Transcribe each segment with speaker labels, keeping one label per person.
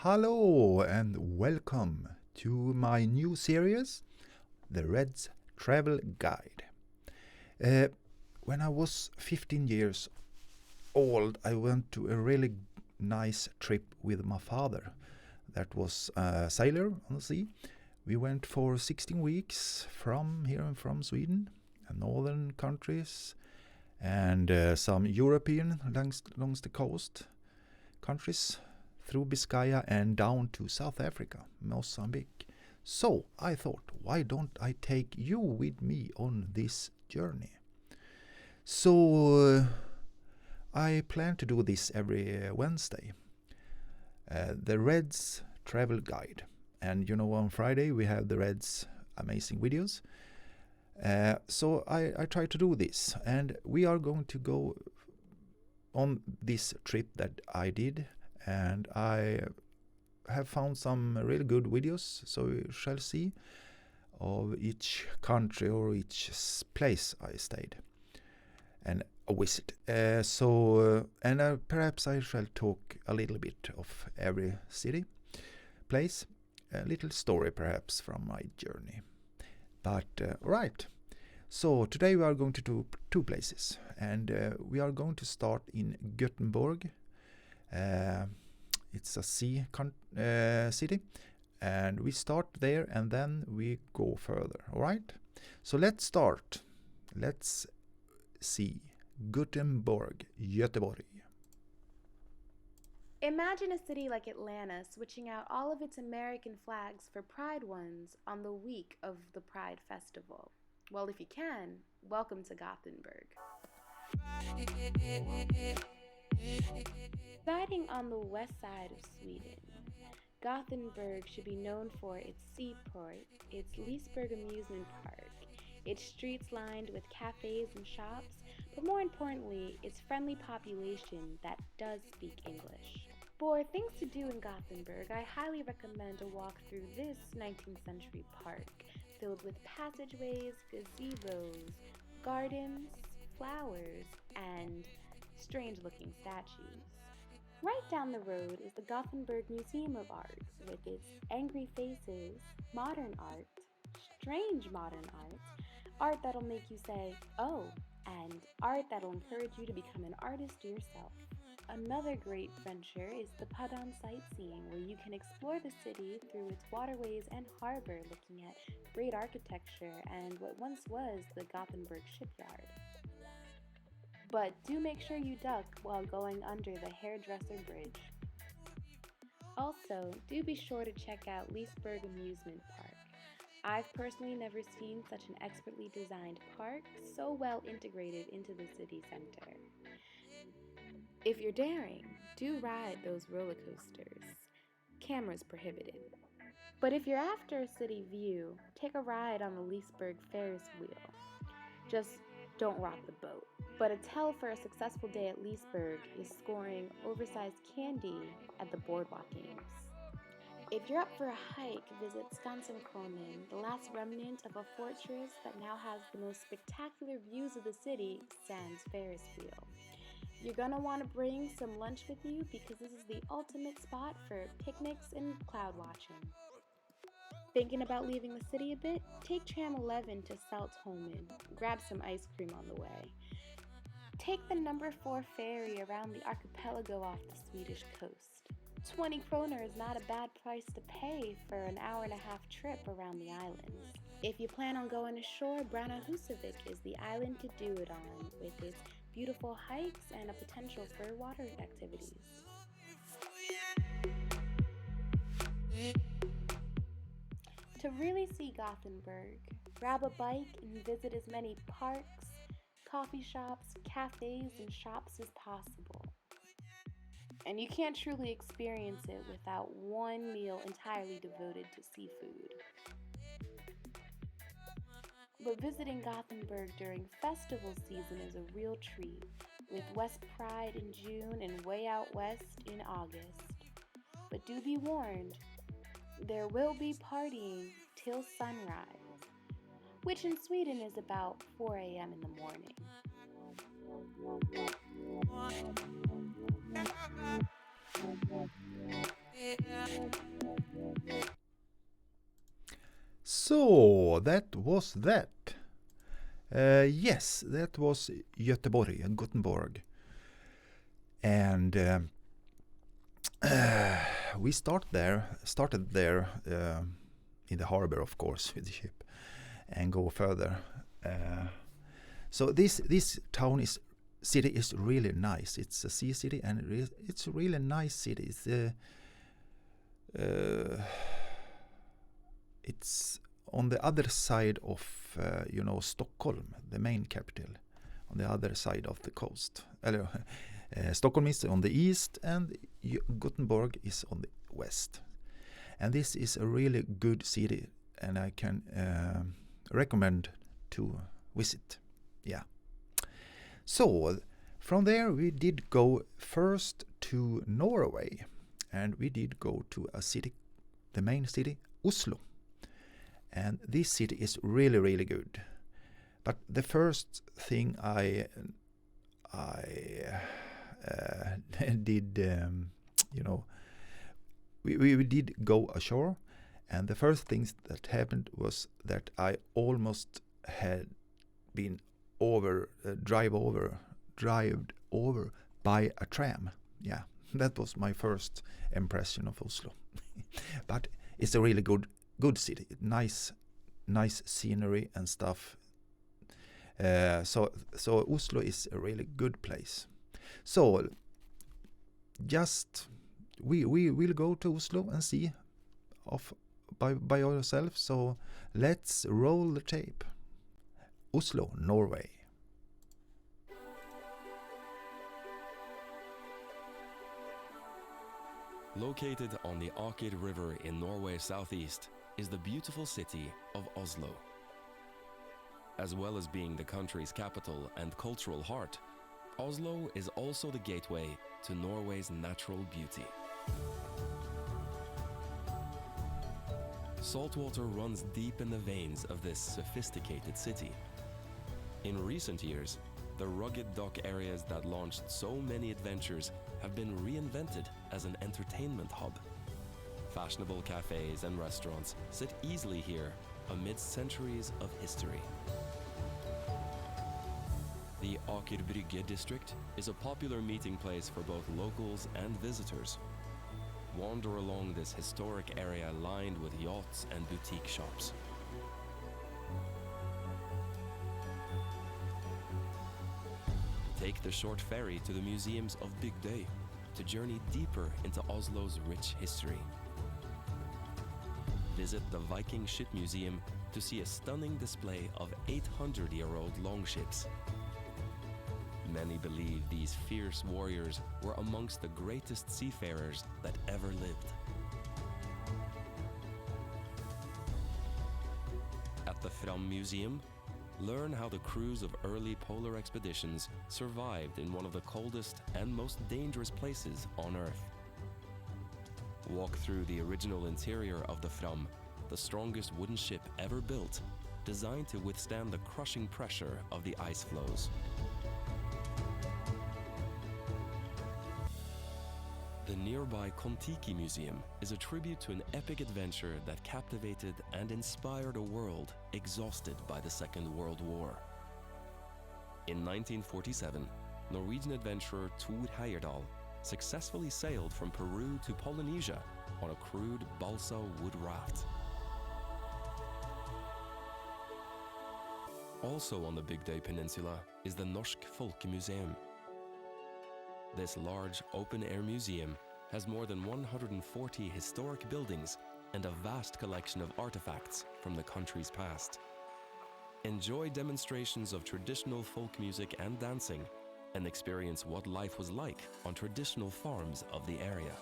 Speaker 1: Hello and welcome to my new series, The Red's Travel Guide. When I was 15 years old, I went to a really nice trip with my father. That was a sailor on the sea. We went for 16 weeks from here and from Sweden, and northern countries, and some European along the coast countries, through Biscaya and down to South Africa, Mozambique. So I thought, why don't I take you with me on this journey? So I plan to do this every Wednesday. The Reds Travel Guide. And on Friday we have the Reds amazing videos. So I try to do this, and we are going to go on this trip that I did, and I have found some really good videos, so you shall see, of each country or each place I stayed and a visit. Perhaps I shall talk a little bit of every city, place, a little story perhaps from my journey. But right, so today we are going to do two places, and we are going to start in Gothenburg. It's a city, and we start there and then we go further. All right, so let's start. Let's see Gothenburg, Göteborg.
Speaker 2: Imagine a city like Atlanta switching out all of its American flags for Pride ones on the week of the Pride Festival. Well, if you can, welcome to Gothenburg. Residing on the west side of Sweden, Gothenburg should be known for its seaport, its Leesburg amusement park, its streets lined with cafes and shops, but more importantly, its friendly population that does speak English. For things to do in Gothenburg, I highly recommend a walk through this 19th century park, filled with passageways, gazebos, gardens, flowers, and strange-looking statues. Right down the road is the Gothenburg Museum of Art, with its angry faces, modern art, strange modern art that'll make you say, oh, and art that'll encourage you to become an artist yourself. Another great venture is the Paddan sightseeing, where you can explore the city through its waterways and harbor, looking at great architecture and what once was the Gothenburg shipyard. But do make sure you duck while going under the hairdresser bridge. Also, do be sure to check out Leesburg Amusement Park. I've personally never seen such an expertly designed park, so well integrated into the city center. If you're daring, do ride those roller coasters. Cameras prohibited. But if you're after a city view, take a ride on the Leesburg Ferris wheel. Just don't rock the boat. But a tell for a successful day at Leesburg is scoring oversized candy at the boardwalk games. If you're up for a hike, visit Skansenkranen, the last remnant of a fortress that now has the most spectacular views of the city, sans Ferris wheel. You're gonna want to bring some lunch with you because this is the ultimate spot for picnics and cloud watching. Thinking about leaving the city a bit? Take tram 11 to Saltholmen. Grab some ice cream on the way. Take the number 4 ferry around the archipelago off the Swedish coast. 20 kroner is not a bad price to pay for an hour-and-a-half trip around the islands. If you plan on going ashore, Brana Husavik is the island to do it on, with its beautiful hikes and a potential for water activities. To really see Gothenburg, grab a bike and visit as many parks, coffee shops, cafes, and shops as possible. And you can't truly experience it without one meal entirely devoted to seafood. But visiting Gothenburg during festival season is a real treat, with West Pride in June and Way Out West in August. But do be warned, there will be partying till sunrise, which in Sweden is about 4 a.m. in the morning.
Speaker 1: So that was that. Yes, that was Göteborg and Gothenburg. And we started there in the harbor, of course, with the ship, and go further. So this city is really nice. It's a sea city, and it's a really nice city. It's on the other side of Stockholm, the main capital, on the other side of the coast. Stockholm is on the east, and Gothenburg is on the west. And this is a really good city, and I can recommend to visit. Yeah. So from there we did go first to Norway, and we did go to a city, the main city, Oslo. And this city is really, really good. But the first thing I did, we did go ashore, and the first things that happened was that I almost had been drive over by a tram. Yeah, that was my first impression of Oslo. But it's a really good city, nice scenery and stuff. So Oslo is a really good place. So just we will go to Oslo and see by ourselves. So let's roll the tape. Oslo, Norway.
Speaker 3: Located on the Aker River in Norway's southeast is the beautiful city of Oslo. As well as being the country's capital and cultural heart, Oslo is also the gateway to Norway's natural beauty. Saltwater runs deep in the veins of this sophisticated city. In recent years, the rugged dock areas that launched so many adventures have been reinvented as an entertainment hub. Fashionable cafes and restaurants sit easily here amidst centuries of history. The Aker Brygge district is a popular meeting place for both locals and visitors. Wander along this historic area lined with yachts and boutique shops. Take the short ferry to the museums of Bygdøy to journey deeper into Oslo's rich history. Visit the Viking Ship Museum to see a stunning display of 800-year-old longships. Many believe these fierce warriors were amongst the greatest seafarers that ever lived. At the Fram Museum, learn how the crews of early polar expeditions survived in one of the coldest and most dangerous places on Earth. Walk through the original interior of the Fram, the strongest wooden ship ever built, designed to withstand the crushing pressure of the ice floes. The nearby Kon-Tiki Museum is a tribute to an epic adventure that captivated and inspired a world exhausted by the Second World War. In 1947, Norwegian adventurer Thor Heyerdahl successfully sailed from Peru to Polynesia on a crude balsa wood raft. Also on the Bygdøy Peninsula is the Norsk Folkemuseum. This large open-air museum has more than 140 historic buildings and a vast collection of artifacts from the country's past. Enjoy demonstrations of traditional folk music and dancing, and experience what life was like on traditional farms of the area.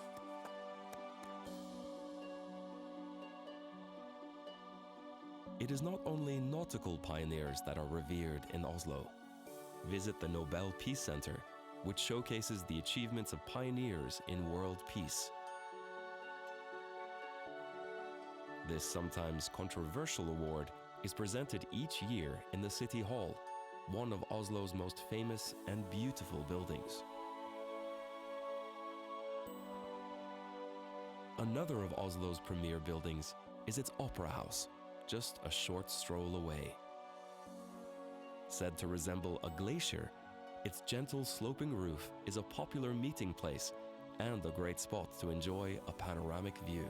Speaker 3: It is not only nautical pioneers that are revered in Oslo. Visit the Nobel Peace Center, which showcases the achievements of pioneers in world peace. This sometimes controversial award is presented each year in the City Hall, one of Oslo's most famous and beautiful buildings. Another of Oslo's premier buildings is its opera house, just a short stroll away. Said to resemble a glacier, its gentle sloping roof is a popular meeting place and a great spot to enjoy a panoramic view.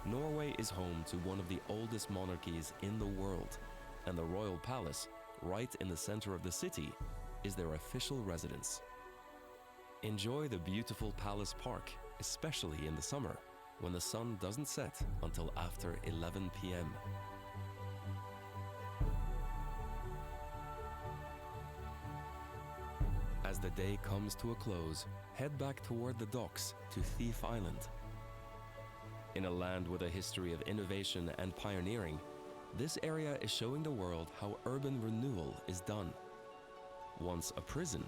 Speaker 3: Norway is home to one of the oldest monarchies in the world, and the royal palace, right in the center of the city, is their official residence. Enjoy the beautiful palace park, especially in the summer, when the sun doesn't set until after 11 p.m. As the day comes to a close, head back toward the docks to Thief Island. In a land with a history of innovation and pioneering, this area is showing the world how urban renewal is done. Once a prison,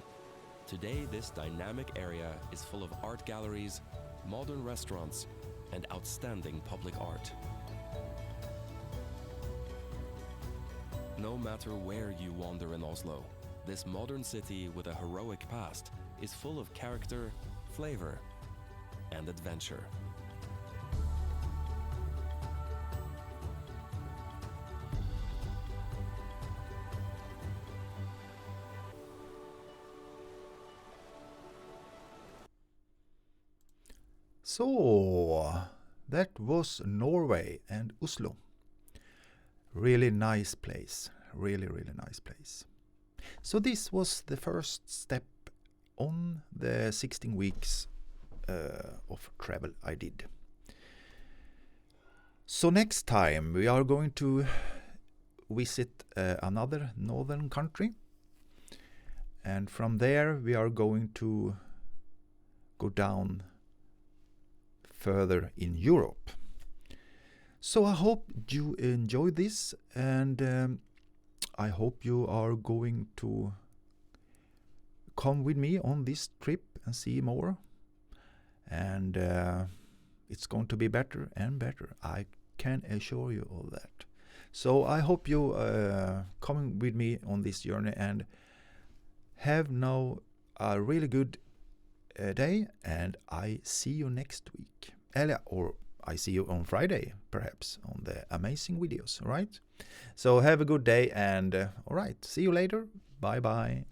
Speaker 3: today this dynamic area is full of art galleries, modern restaurants, and outstanding public art. No matter where you wander in Oslo, this modern city with a heroic past is full of character, flavor, and adventure.
Speaker 1: So, that was Norway and Oslo. Really nice place. Really nice place. So this was the first step on the 16 weeks of travel I did. So next time we are going to visit another northern country, and from there we are going to go down further in Europe. So I hope you enjoy this, and I hope you are going to come with me on this trip and see more. And it's going to be better and better. I can assure you of that. So I hope you come with me on this journey and have now a really good day, and I see you next week. Or I see you on Friday, perhaps, on the amazing videos, all right? So have a good day, and all right, see you later. Bye-bye.